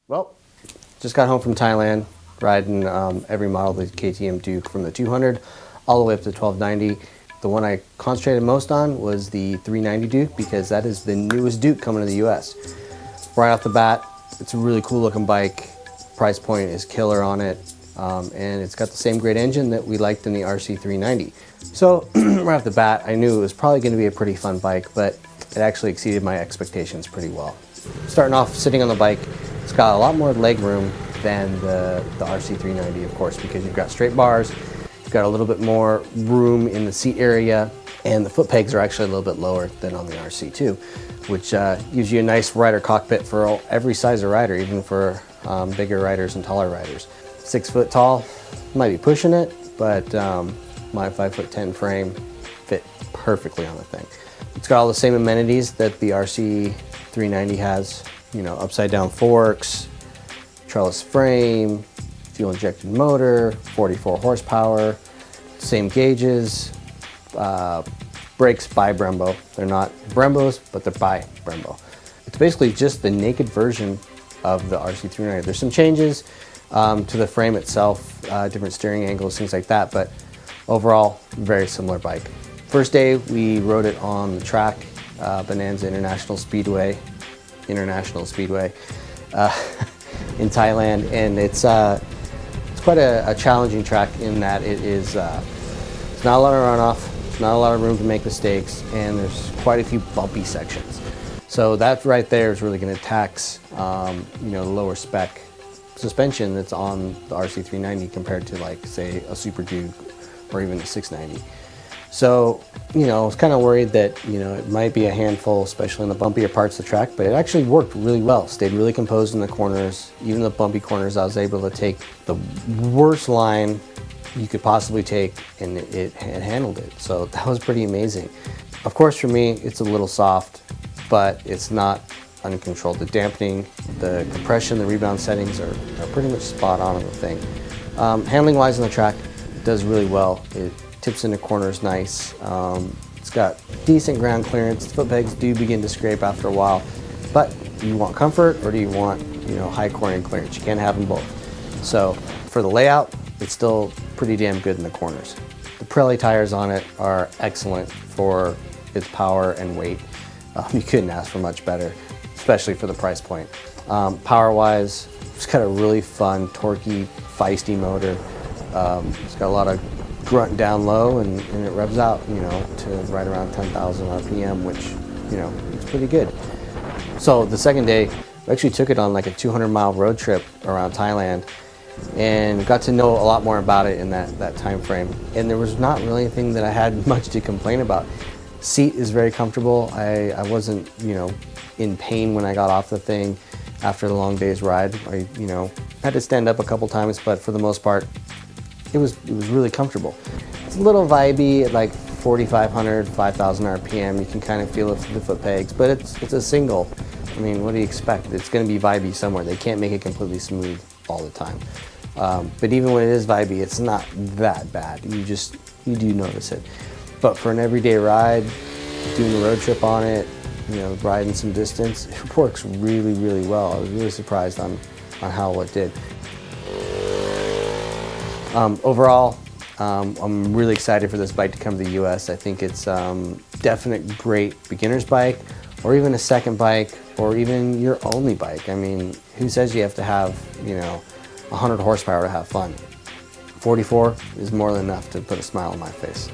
Well, just got home from Thailand, riding every model of the KTM Duke from the 200 all the way up to 1290. The one I concentrated most on was the 390 Duke because that is the newest Duke coming to the US. Right off the bat, it's a really cool looking bike. Price point is killer on it, and it's got the same great engine that we liked in the RC 390. So right off the bat, I knew it was probably going to be a pretty fun bike, but it actually exceeded my expectations pretty well. Starting off sitting on the bike, it's got a lot more leg room than the RC 390, of course, because you've got straight bars, you've got a little bit more room in the seat area, and the foot pegs are actually a little bit lower than on the RC2, which gives you a nice rider cockpit for every size of rider, even for bigger riders and taller riders. 6 foot tall, might be pushing it, but my 5'10" frame fit perfectly on the thing. It's got all the same amenities that the RC 390 has, you know, upside down forks, trellis frame, fuel injected motor, 44 horsepower, same gauges, brakes by Brembo. They're not Brembos, but they're by Brembo. It's basically just the naked version of the RC 390. There's some changes to the frame itself, different steering angles, things like that, but overall, very similar bike. First day, we rode it on the track, Bonanza International Speedway in Thailand, and it's quite a challenging track in that it is it's not a lot of runoff, there's not a lot of room to make mistakes, and there's quite a few bumpy sections. So that right there is really going to tax you know, the lower spec suspension that's on the RC 390 compared to, like, say, a Super Duke or even a 690. So, you know, I was kind of worried that, you know, it might be a handful, especially in the bumpier parts of the track, but it actually worked really well. Stayed really composed in the corners. Even the bumpy corners, I was able to take the worst line you could possibly take, and it handled it. So that was pretty amazing. Of course, for me, it's a little soft, but it's not uncontrolled. The dampening, the compression, the rebound settings are pretty much spot on the thing. Handling-wise on the track, it does really well. It tips into corners nice. It's got decent ground clearance. The foot pegs do begin to scrape after a while, but you want comfort or do you want, you know, high cornering clearance? You can't have them both. So for the layout, it's still pretty damn good in the corners. The Pirelli tires on it are excellent for its power and weight. You couldn't ask for much better, especially for the price point. Power-wise, it's got a really fun, torquey, feisty motor. It's got a lot of grunt down low, and it revs out, you know, to right around 10,000 RPM, which, you know, it's pretty good. So the second day, we actually took it on like a 200-mile road trip around Thailand, and got to know a lot more about it in that time frame. And there was not really anything that I had much to complain about. Seat is very comfortable. I wasn't, you know, in pain when I got off the thing after the long day's ride. I, you know, had to stand up a couple times, but for the most part, it was really comfortable. It's a little vibey at like 4,500, 5,000 RPM. You can kind of feel it through the foot pegs, but it's a single. I mean, what do you expect? It's going to be vibey somewhere. They can't make it completely smooth all the time. But even when it is vibey, it's not that bad. You do notice it. But for an everyday ride, doing a road trip on it, you know, riding some distance, it works really, really well. I was really surprised on how well it did. Overall, I'm really excited for this bike to come to the US. I think it's definite great beginner's bike, or even a second bike, or even your only bike. I mean, who says you have to have, you know, 100 horsepower to have fun? 44 is more than enough to put a smile on my face.